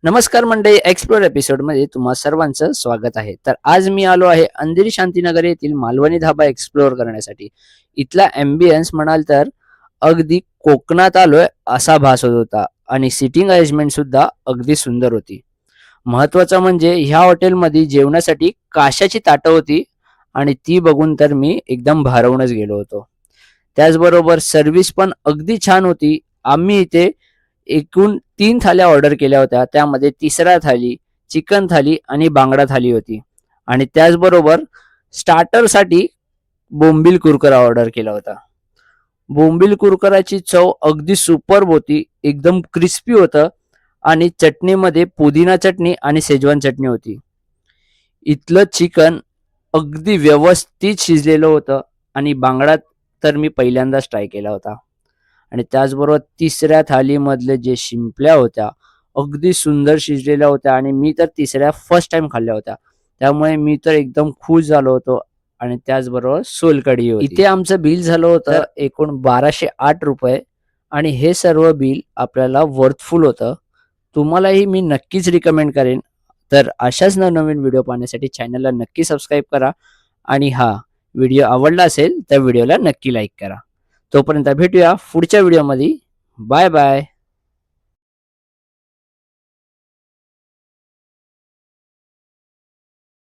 नमस्कार मंडळी, explore episode मध्ये तुम्हा सर्वांचं स्वागत आहे. तर आज मी आलो आहे अंधेरी शांतीनगर येथील मालवणी धाबा एक्सप्लोअर करण्यासाठी. इथला एम्बियन्स म्हणाल तर अगदी कोकणात आलोय असा भास होत होता आणि सिटिंग अरेंजमेंट सुद्धा अगदी सुंदर होती. महत्वाचं म्हणजे ह्या हॉटेलमध्ये जेवणासाठी काशाची ताटं होती आणि ती बघून तर मी एकदम भारावूनच गेलो होतो. त्याचबरोबर सर्व्हिस पण अगदी छान होती. आम्ही इथे एकूण 3 थाल्या ऑर्डर केल्या होत्या. त्यामध्ये तिसरा थाली, चिकन थाली आणि बांगडा थाली होती. आणि त्याचबरोबर स्टार्टरसाठी बोंबील कुरकुरा ऑर्डर केला होता. बोंबील कुरकुराची चव अगदी सुपर्ब होती. एकदम क्रिस्पी होतं आणि चटणीमध्ये पुदिना चटणी आणि शेजवान चटणी होती. इथलं चिकन अगदी व्यवस्थित शिजलेलं होतं आणि बांगडा तर मी पहिल्यांदाच ट्राय केला होता. आणि त्याचबरोबर तिसऱ्या थालीमधले जे शिंपल्या होत्या अगदी सुंदर शिजलेल्या होत्या आणि मी तर तिसऱ्या फर्स्ट टाइम खाल्ल्या होत्या. त्यामुळे मी तर एकदम खुश झालो होतो. आणि त्याचबरोबर सोलकढी होती. इथे आमचं बिल झालं होतं एकूण ₹1208 आणि हे सर्व बिल आपल्याला वर्थफुल होतं. तुम्हालाही मी नक्कीच रिकमेंड करेन. तर अशाच नवनवीन व्हिडिओ पाहण्यासाठी चॅनलला नक्की सबस्क्राईब करा आणि हा व्हिडिओ आवडला असेल तर व्हिडिओला नक्की लाईक करा. तोपर्यंत भेटूया पुढच्या व्हिडिओमध्ये. Bye bye.